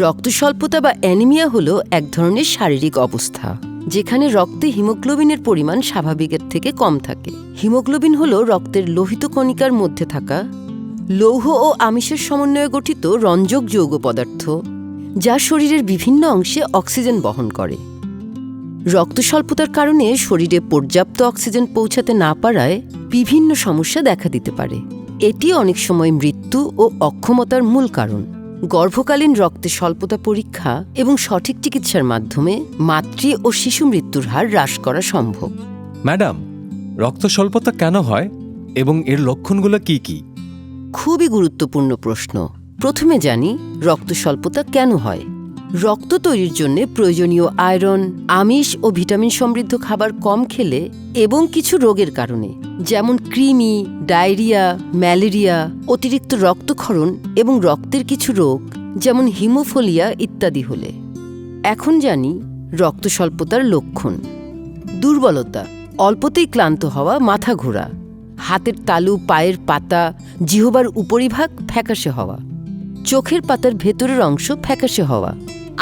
রক্তস্বল্পতা বা অ্যানিমিয়া হলো এক ধরনের শারীরিক অবস্থা যেখানে রক্তে হিমোগ্লোবিনের পরিমাণ স্বাভাবিকের থেকে কম থাকে। হিমোগ্লোবিন হলো রক্তের লোহিত কণিকার মধ্যে থাকা লৌহ ও আমিষের সমন্বয়ে গঠিত রঞ্জক যৌগ পদার্থ, যা শরীরের বিভিন্ন অংশে অক্সিজেন বহন করে। রক্তস্বল্পতার কারণে শরীরে পর্যাপ্ত অক্সিজেন পৌঁছাতে না পারায় বিভিন্ন সমস্যা দেখা দিতে পারে। এটি অনেক সময় মৃত্যু ও অক্ষমতার মূল কারণ। গর্ভকালীন রক্তে স্বল্পতা পরীক্ষা এবং সঠিক চিকিৎসার মাধ্যমে মাতৃ ও শিশু মৃত্যুর হার হ্রাস করা সম্ভব। ম্যাডাম, রক্ত স্বল্পতা কেন হয় এবং এর লক্ষণগুলো কি কি? খুবই গুরুত্বপূর্ণ প্রশ্ন। প্রথমে জানি রক্ত স্বল্পতা কেন হয়। রক্ত তৈরির জন্য প্রয়োজনীয় আয়রন, আমিষ ও ভিটামিন সমৃদ্ধ খাবার কম খেলে এবং কিছু রোগের কারণে, যেমন কৃমি, ডায়রিয়া, ম্যালেরিয়া, অতিরিক্ত রক্তক্ষরণ এবং রক্তের কিছু রোগ যেমন হিমোফোলিয়া ইত্যাদি হলে। এখন জানি রক্ত স্বল্পতার লক্ষণ। দুর্বলতা, অল্পতেই ক্লান্ত হওয়া, মাথা ঘোরা, হাতের তালু, পায়ের পাতা, জিহ্বার উপরিভাগ ফ্যাকাশে হওয়া, চোখের পাতার ভেতরের অংশ ফ্যাকাশে হওয়া।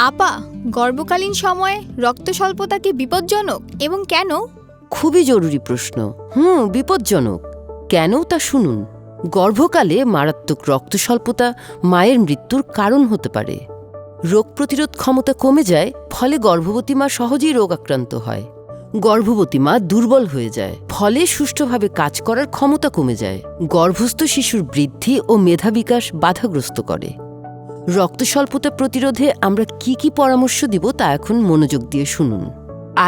আপা, গর্ভকালীন সময়ে রক্ত স্বল্পতা কি বিপজ্জনক এবং কেন? খুবই জরুরি প্রশ্ন। বিপজ্জনক কেন তা শুনুন। গর্ভকালে মারাত্মক রক্ত স্বল্পতা মায়ের মৃত্যুর কারণ হতে পারে। রোগ প্রতিরোধ ক্ষমতা কমে যায়, ফলে গর্ভবতী মা সহজেই রোগ আক্রান্ত হয়। গর্ভবতী মা দুর্বল হয়ে যায়, ফলে সুষ্ঠুভাবে কাজ করার ক্ষমতা কমে যায়। গর্ভস্থ শিশুর বৃদ্ধি ও মেধা বিকাশ বাধাগ্রস্ত করে। রক্ত স্বল্পতা প্রতিরোধে আমরা কি কি পরামর্শ দিব তা এখন মনোযোগ দিয়ে শুনুন।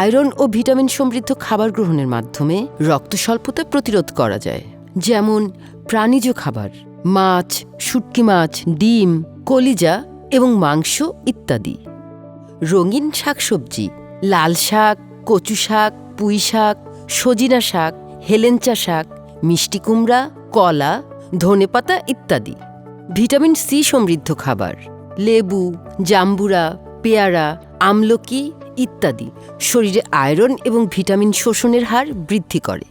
আয়রন ও ভিটামিন সমৃদ্ধ খাবার গ্রহণের মাধ্যমে রক্ত স্বল্পতা প্রতিরোধ করা যায়, যেমন প্রাণীজ খাবার, মাছ, শুটকি মাছ, ডিম, কলিজা এবং মাংস ইত্যাদি। রঙিন শাকসবজি, লাল শাক, কচু শাক, পুঁই শাক, সজিনা শাক, হেলেঞ্চা শাক, মিষ্টি কুমড়া, কলা, ধনেপাতা ইত্যাদি। ভিটামিন সি সমৃদ্ধ খাবার, লেবু, জাম্বুরা, পেয়ারা, আমলকি ইত্যাদি শরীরে আয়রন এবং ভিটামিন শোষণের হার বৃদ্ধি করে।